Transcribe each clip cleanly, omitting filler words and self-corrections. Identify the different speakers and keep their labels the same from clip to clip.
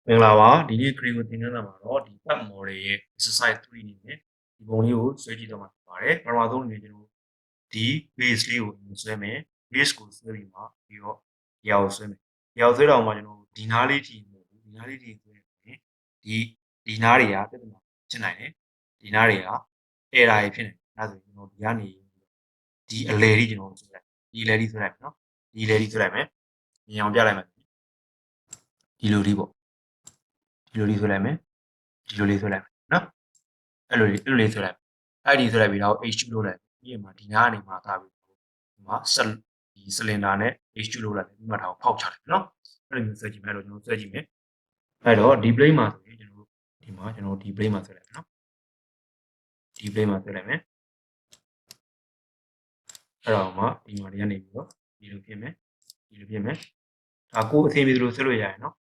Speaker 1: မင်္ဂလာပါဒီနေ့ Creo သင်ခန်းစာမှာတော့ဒီ Part Model ရဲ့ Exercise 3အနေနဲ့ဒီပုံလေးကိုဆွဲကြည့်တော့မှာဖြစ်ပါတယ်ပထမဆုံးအနေနဲ့ကျွန်တော်ဒီ base လေးကိုဆွဲမယ် base ကိုဆွဲပြီးမှပြီးတော့ဒီအောင်ဆွဲမယ်ဒီအောင်ဆွဲတော့မှကျွန်တော်ဒီနားလေးထိဒီနားလေးထိဆွဲရင်ဒီနားတွေကပြဿနာဖြစ်နိုင်တယ်ဒီနားတွေက error တွေဖြစ်နေတယ်အဲဒါဆိုကျွန်တော်ဒီကနေဒီအလဲလေးကျွန်တော်ဆွဲလိုက်ဒီအလဲလေးဆွဲလိုက်မယ်နော်ဒီအလဲလေးဆွဲလိုက်မယ်မြင်အောင်ပြလိုက်မယ်ဒီလိုလေးပေါ့ဒီလိုလေးဆွဲလိုက်မယ်ဒီလိုလေးဆွဲလိုက်မယ်နော်အဲ့လိုလေးဆွဲလိုက်အဲ့ဒီဆွဲလိုက်ပြီးတော့ H2 လုပ်လိုက်ပြီးရင်မှဒီနားကနေမှသားပြီးဒီမှာဒီစလင်ဒါနဲ့ H2 လုပ်လိုက်ပြီးမှဒါကိုဖောက်ချလိုက်နော်အဲ့လိုမျိုးဆွဲကြည့်မယ်အဲ့တော့ကျွန်တော်ဆွဲကြည့်မယ်အဲ့တော့ဒီ plane မှာဆိုရင်ကျွန်တော်ဒီမှာကျွန်တော်ဒီ plane မှာဆွဲလိုက်မယ်နော်ဒီ plane မှာဆွဲလိုက်မယ်အဲ့တော့မှဒီမှာဒီကနေပြီးတော့ဒီလိုဖြစ်မယ်ဒီလိုဖြစ်မယ်ဒါကိုအထင်ပြေလို့ဆွဲလို့ရရင်နော်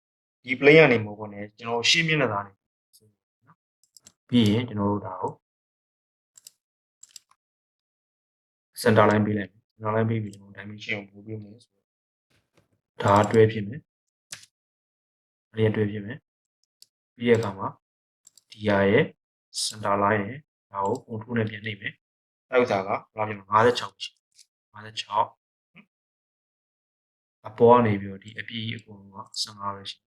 Speaker 1: ဒီ plane ကနေမဟုတ်ဘူးねကျွန်တော်ရှေ့မျက်နှာသားနေနော်ပြီးရင်ကျွန်တော်တို့ဒါကို center line ပေးလိုက်မယ် center line ပေးပြီးကျွန်တော် dimension ကိုပို့ပေးမယ်ဆိုတော့ဒါတွဲဖြစ်မယ်အရင်တွဲဖြစ်မယ်ပြီးရခါမှာဒီဟာရဲ့ center line ရဲ့ဒါကို control နဲ့ပြန်နှိပ်မယ်အဲ့ဥစ္စာကဘယ်လောက်ဖြစ်လဲ56ရှိ56အပေါ်ကနေပြီးတော့ဒီအပြည့်အကုန်လုံးက15ပဲရှိ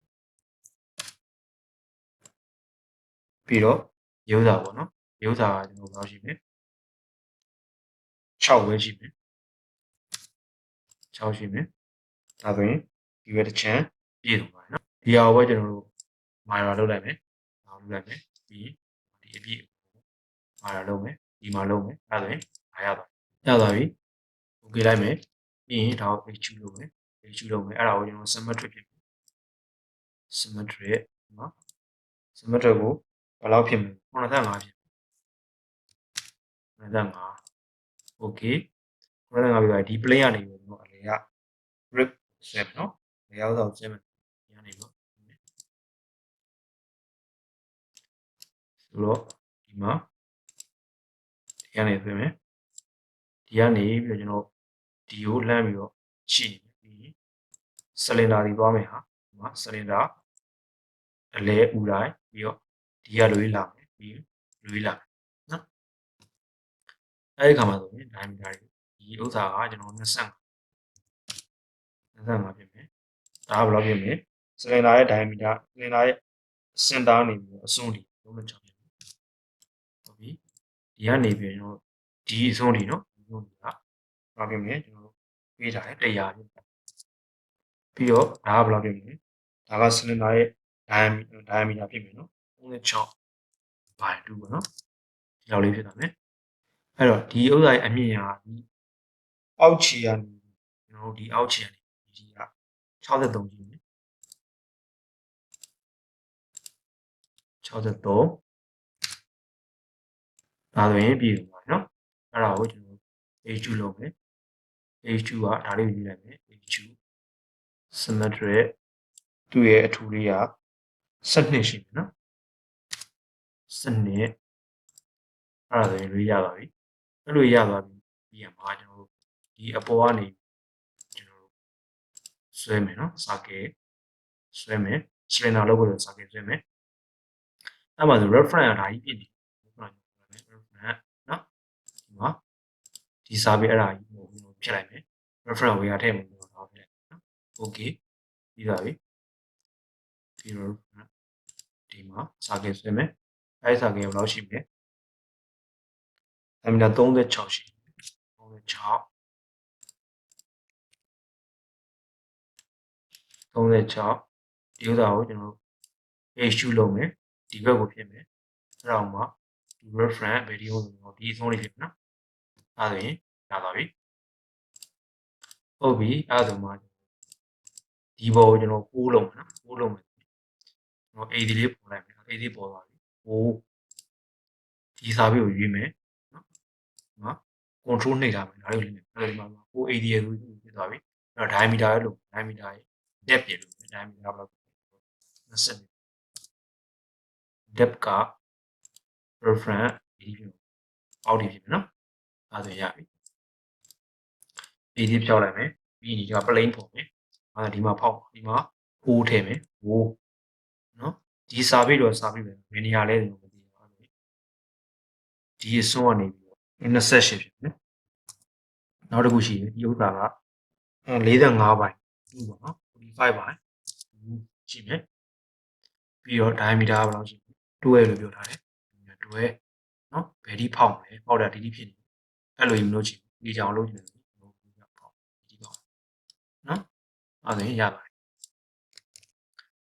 Speaker 1: ပြီးတော့ရုပ်စာပေါ့နော်ရုပ်စာကကျွန်တော်ဘယ်လောက်ရှိလဲ6ပဲရှိမယ်6ရှိမယ်ဒါဆိုရင်ဒီဘက်တစ်ချမ်းပြည့်စုံပါတယ်နော်ဒီဟာကိုပဲကျွန်တော်တို့ mirror လုပ်လိုက်မယ်ဒါလုပ်လိုက်မယ်ပြီးဒီအပြည့် mirror လုပ်မယ်ဒီမှာလုပ်မယ်အဲဒါဆိုရင်ရသွားပြီ okay လိုက်မယ်ပြီးရင်ဒါကို H2 လုပ်မယ် H2 လုပ်မယ်အဲ့ဒါကိုကျွန်တော် symmetric ဖြစ်မယ် symmetric နော် symmetric ကိုဘယ်လောက်ဖြစ်မလဲ85ဖြစ်85 okay 85ပြီပါဒီ plane ကနေပြီးတော့အလေက grip ဆွဲမယ်နော်လေရောက်တော့ဆွဲမယ်ဒီကနေပြီးတော့ဆိုတော့ဒီမှာဒီကနေဆွဲမယ်ဒီကနေပြီးတော့ကျွန်တော်ဒီကိုလှမ်းပြီးတော့ရှိနေပြီစလင်ဒါတွေသွားမယ်ဟာဒီမှာစလင်ဒါအလဲဥတိုင်းပြီးတော့ဒီကလွေးလာမယ်ပြီးလွေးလာမယ်နော်အဲဒီခါမှာဆိုရင် diameter ဒီဥစ္စာကကျွန်တော်25ဖြစ်မယ်ဒါကဘယ်လောက်ဖြစ်မလဲစလင်ဒါရဲ့ diameter စလင်ဒါရဲ့စင်တာနေပြီးတော့အစွန်းဒီ36ဖြစ်မယ်ဟုတ်ပြီဒီကနေပြီးကျွန်တော်ဒီအစွန်းဒီနော်ဒီအစွန်းဒီကဘာဖြစ်မလဲကျွန်တော်ပေးထားတယ်100ဖြစ်ပြီးတော့ဒါကဘယ်လောက်ဖြစ်မလဲဒါကစလင်ဒါရဲ့ diameter ဖြစ်မယ်နော်36/2ပေါ့နော်ဒီလောက်လေးဖြစ်တာမယ်အဲ့တော့ဒီဥစ္စာရဲ့အမြင့်ဟာဒီအောက်ခြေကနေကျွန်တော်တို့ဒီအောက်ခြေကနေဒီက63ကြီးမယ်63ဒါဆိုရင်ပြည်တယ်နော်အဲ့ဒါကိုကျွန်တော် H2 လုပ်မယ် H2 ကဒါလေးကိုယူလိုက်မယ် H2 symmetric သူ့ရဲ့အထူလေးက12ရှိမယ်နော်12အဲ့ဒါဆိုရင်လွေးရပါပြီအဲ့လိုရသွားပြီပြီးရမှာကျွန်တော်တို့ဒီအပေါ်ကနေကျွန်တော်တို့ဆွဲမယ်နော် circle ဆွဲမယ် cylinder လုပ်ဖို့ circle ဆွဲမယ်အဲ့မှာဆို reference ကဒါကြီးဖြစ်နေ reference နော်ဒီမှာဒီစာပေအဲ့ဒါကြီးဖြစ်လိုက်မယ် reference ဝေရထည့်မယ်တော့ဖြစ်လိုက်နော် okay ပြီးပါပြီပြီးတော့ဒီမှာ circle ဆွဲမယ်အဲ့ circle ဘယ်လောက်ရှိမလဲdiameter 36ရှိ36ဒီဥစ္စာကိုကျွန်တော်တို့ H2 လုပ်မယ်ဒီဘက်ကိုဖြစ်မယ်အဲ့ဒါမှဒီ reference ဗီဒီယိုဆိုတော့ဒီအဆုံးလေးဖြစ်မယ်နော်အဲ့ဒါဆိုရင်ရပါပြီဟုတ်ပြီအဲ့ဒါဆိုမှဒီဘောကိုကျွန်တော်6လုံးမယ်နော်6လုံးမယ်ကျွန်တော် AD လေးပေါ်လိုက်မယ် AD ပေါ်သွားပြီဒီစာပေကိုရွေးမယ်နော် control နှိပ်ထားမယ်ဒါလေးကိုလေးအဲ့ဒီမှာ AD ရဲ့ဖြစ်သွားပြီအဲ့တော့ diameter ရဲ့လို့ diameter ရဲ့ depth ပြလို့ diameter ဘယ်လောက်20 depth က reference ဒီဖြစ်အောက်ဒီဖြစ်မယ်နော်အဲ့ဒါဆိုရပြီ AD ဖြောက်လိုက်မယ်ပြီးရင်ဒီက plane ပေါ်မယ်ဒီမှာဖောက်ဒီမှာ6ထည့်မယ်6နော် ဒီစာပေတော့စာပေပဲဘယ်နေရာလဲကျွန်တော်မသိဘူးဒီအစွန်းကနေပြီးတော့28ဖြစ်တယ်နောက်တစ်ခုရှိတယ်ဒီဥစ္စာက45ပိုင်း2ပေါ့နော်45ပိုင်းရှိမယ်ပြီးတော့ diameter ဘယ်လောက်ရှိလဲ12လို့ပြောထားတယ်12နော်ဘယ်ဒီဖောက်မလဲဖောက်တာဒီဖြစ်နေအဲ့လိုကြီးမလို့ချင်ဒီကြောင်လို့ချင်တယ်ဖောက်ဒီပေါ့နော်အဲ့ဒါဆိုရင်ရပါတယ်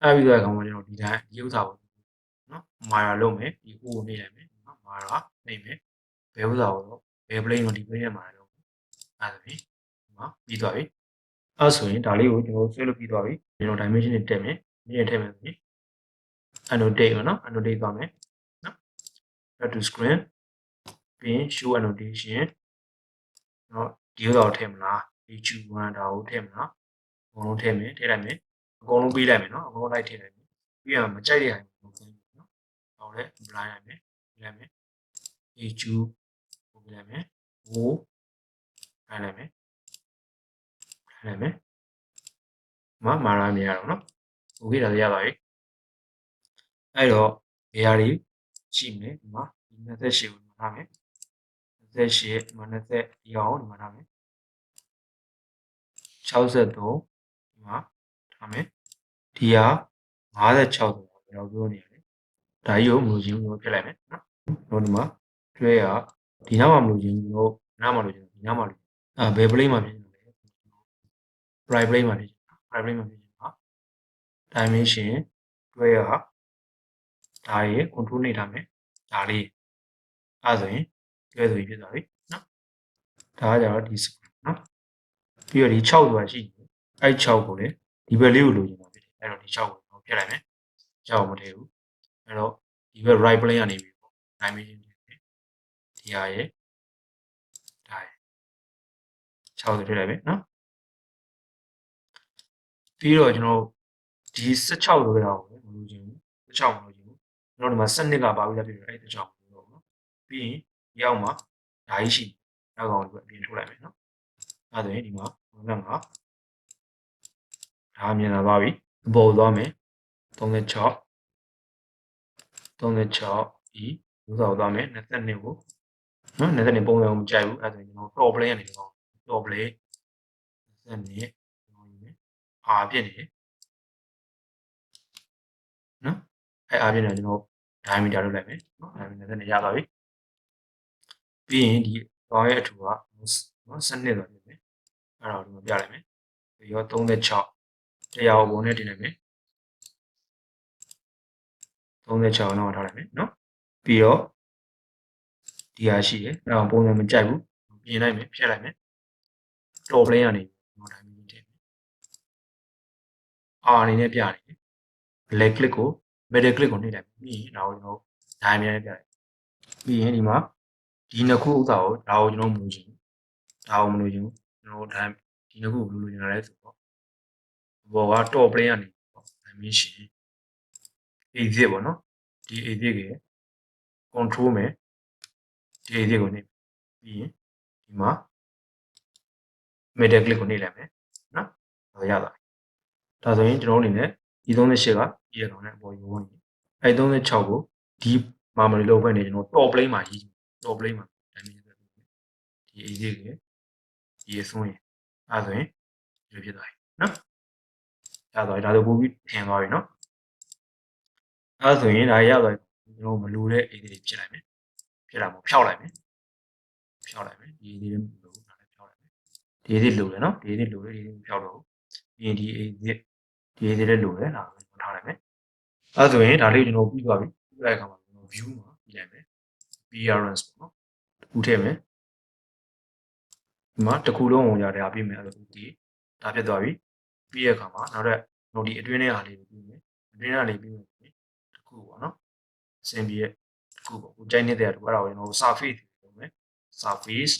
Speaker 1: အဲ့ပြီးတော့ကောင်ကျွန်တော်ဒီတိုင်းဒီဥစ္စာကိုနော်မာယာလုပ်မယ်ဒီ O ကိုနှိပ်လိုက်မယ်နော်မာယာနှိပ်မယ်ဘယ်ဥစ္စာကိုတော့ဘယ် plane ကိုဒီ plane နဲ့မာယာလုပ်အဲ့ဒါဆိုရင်ဒီမှာပြီးသွားပြီအဲ့ဆိုရင်ဒါလေးကိုကျွန်တော်ဆွဲလို့ပြီးသွားပြီကျွန်တော် dimension တွေတက်မယ်မြင့်ထည့်မယ်ဆိုရင် annotate ပေါ့နော် annotate သွားမယ်နော် add to screen ပြီးရင် show annotation နော်ဒီဥစ္စာကိုထည့်မလား h1 ဒါကိုထည့်မလားအကုန်လုံးထည့်မယ်ထည့်လိုက်မယ်အကုန်လုံးပေးလိုက်မယ်နော်အကုန်လုံးလိုက်ထည့်လိုက်မယ်ပြီးရင်မကြိုက်တဲ့ဟာကိုပေးမယ်နော်ဟောလဲ blind လိုက်မယ်ပေးလိုက်မယ် h2 ပို့ပေးလိုက်မယ် o ခိုင်းလိုက်မယ်ခိုင်းလိုက်မယ်မာရာနေရတော့နော်โอเคဒါလည်းရပါပြီအဲ့တော့ဘယ်ဟာတွေရှိမလဲဒီမှာ28ကိုထားမယ်28ဒီမှာ20ဒီအောင်ဒီမှာထားမယ်63ဒီမှာထားမယ်ဒီဟာ56ဆိုတော့ကျွန်တော်ပြောနေရတယ်ဒါကြီးကိုမလို့ချင်းကျွန်တော်ပြလိုက်မယ်နော်ဒီမှာတွဲရဒီနောက်မှာမလို့ချင်းကျွန်တော်နားမှာလို့ချင်းဒီနောက်မှာလို့ဘယ် plane မှာဖြစ်နေလဲ right plane မှာဖြစ်နေ right plane မှာဖြစ်နေပါ dimension တွဲရဒါရေ control နှိပ်ထားမယ်ဒါလေးအဲ့ဆိုရင်တွဲဆိုပြီးဖြစ်သွားပြီနော်ဒါကကြတော့ဒီနော်ပြီးတော့ဒီ6ဆိုတာရှိတယ်အဲ့6ကိုလည်းဒီဘက်လေးကိုလိုချင်တာဖြစ်တယ်အဲ့တော့ဒီ6ကိုဖြတ်လိုက်မယ်6ကိုမထည့်ဘူးအဲ့တော့ဒီဘက် right plane ကနေပြီးပေါ့ dimension ဒီဟာရဲ့ဒါရဲ့6ဆိုထည့်လိုက်မယ်နော်ပြီးတော့ကျွန်တော်ဒီ16ဆိုတဲ့ဟာကိုမလိုချင်ဘူး16မလိုချင်ဘူးကျွန်တော်ဒီမှာ12ကပါပြီးသားဖြစ်တယ်အဲ့16ကိုလို့နော်ပြီးရင်ဒီအောက်မှာဒါကြီးရှိနောက်ကောင်ကိုအပြင်ထုတ်လိုက်မယ်နော်အဲ့ဒါဆိုရင်ဒီမှာ95ဒါမြင်လာပါပြီအပေါ်သွားမယ်36 36ဤဥစ္စာကိုသွားမယ်22ကိုနော်22ပုံစံကိုမကြိုက်ဘူးအဲ့ဒါဆိုရင်ကျွန်တော် top plane ကနေတော့ top plane 22ကျွန်တော်ယူမယ်အာဖြစ်နေတယ်နော်အဲ့အားဖြင့်တော့ကျွန်တော် diameter လုပ်လိုက်မယ်နော် diameter နဲ့ရသွားပြီပြီးရင်ဒီကောင်ရဲ့အထူကနော်စနစ်တော့ဖြစ်မယ်အဲ့ဒါကိုဒီမှာပြလိုက်မယ်ပြီးတော့36တရားကိုပုံနဲ့တင်လိုက်မယ်36နောက်ထားလိုက်မယ်နော်ပြီးတော့ဒီဟာရှိတယ်အဲ့ဒါပုံစံမကြိုက်ဘူးပြင်လိုက်မယ်ဖြတ်လိုက်မယ် top plane ကနေနော် dimension ထည့်မယ် R အနေနဲ့ပြနေတယ် black click ကို middle click ကိုနှိပ်လိုက်ပြီးရင်ဒါကိုကျွန်တော် diameter နဲ့ပြလိုက်ပြီးရင်ဒီမှာဒီနှစ်ခုဥစ္စာကိုဒါကိုကျွန်တော်မလို့ချင်ဘူးဒါကိုမလို့ချင်ဘူးကျွန်တော်ဒီနှစ်ခုကိုလိုချင်တာလဲဆိုတော့ဘောက top plane ကနေပေါ့ dimension exit ပေါ့နော်ဒီ exit ကို control မယ်ဒီ exit ကိုနှိပ်ပြီးရင်ဒီမှာ middle click ကိုနှိပ်လိုက်မယ်နော်ဒါရသွားပြီဒါဆိုရင်ကျွန်တော်အနေနဲ့ဒီ38ကဒီအကောင်နဲ့အပေါ်ယူဝင်အဲ36ကိုဒီမှာမလို့ဘက်နေကျွန်တော် top plane မှာရေး top plane မှာ dimension ဒီ exit ကိုဒီအစွန်းရင်အဲဆိုရင်ဒီဖြစ်သွားပြီနော်ရသွားပြီဒါဆိုပို့ပြီးထင်သွားပြီနော်အဲဆိုရင်ဒါရသွားပြီကျွန်တော်မလိုတဲ့ exit တွေဖြစ်လိုက်မယ်ဖြစ်လာမှာဖြောက်လိုက်မယ်ဖြောက်လိုက်မယ်ဒီ exit တွေမလိုဘူးဒါလည်းဖြောက်လိုက်မယ်ဒီ exit လိုတယ်နော်ဒီ exit လိုတယ်ဒီ exit ဖြောက်တော့ပြီးရင်ဒီ exit ဒီ exit လည်းလိုတယ်ဒါကိုထားလိုက်မယ်အဲဆိုရင်ဒါလေးကျွန်တော်ပြီးသွားပြီပြီးတဲ့အခါမှာကျွန်တော် view မှာပြလိုက်မယ် appearance ပေါ့နော်ခုထည့်မယ်ဒီမှာတစ်ခုလုံးဝင်ရတယ်အပြည့်မယ်အဲ့လိုဒီဒါဖြစ်သွားပြီပြီးတဲ့အခါမှာနောက်တဲ့ဒီအတွင်းထဲဟာလေးကိုပြီးမယ်အတွင်းထဲလေးပြီးမယ်တစ်ခုပေါ့နော်အဆင်ပြေတစ်ခုပေါ့ကိုကြိုက်နေတဲ့တူအဲ့ဒါကိုကျွန်တော် surface လုပ်မယ် surface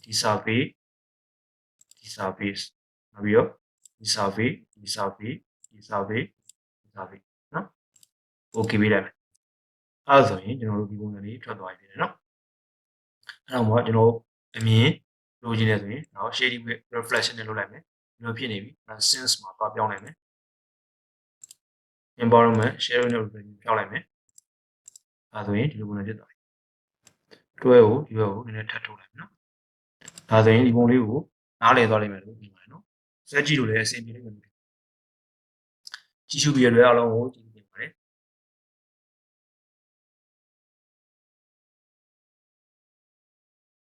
Speaker 1: ဒီ surface ဒီ surface နောက်ပြီးတော့ဒီ surface ဒီ surface ဒီ surface ဒီ surface နော် okay ပေးလိုက်မယ်အဲ့ဒါဆိုရင်ကျွန်တော်တို့ဒီပုံစံလေးထွက်သွားပြီဖြစ်တယ်နော်အဲ့တော့မှကျွန်တော်အမြင်လိုချင်တယ်ဆိုရင်တော့ shading with reflection နဲ့လုပ်လိုက်မယ်ဒီလိုဖြစ်နေပြီ sense မှာသွားပြောင်းလိုက်မယ် environment sharing နဲ့ review ဖြောက်လိုက်မယ်ဒါဆိုရင်ဒီလိုပုံစံဖြစ်သွားပြီတွဲကိုဒီဘက်ကိုနည်းနည်းထပ်ထုတ်လိုက်မယ်နော်ဒါဆိုရင်ဒီပုံလေးကိုနားလည်သွားလိမ့်မယ်လို့မြင်ပါတယ်နော်စက်ကြည့်လို့လည်းအဆင်ပြေလိမ့်မယ်ကြည့်ရှုပြီးရတဲ့အားလုံးကို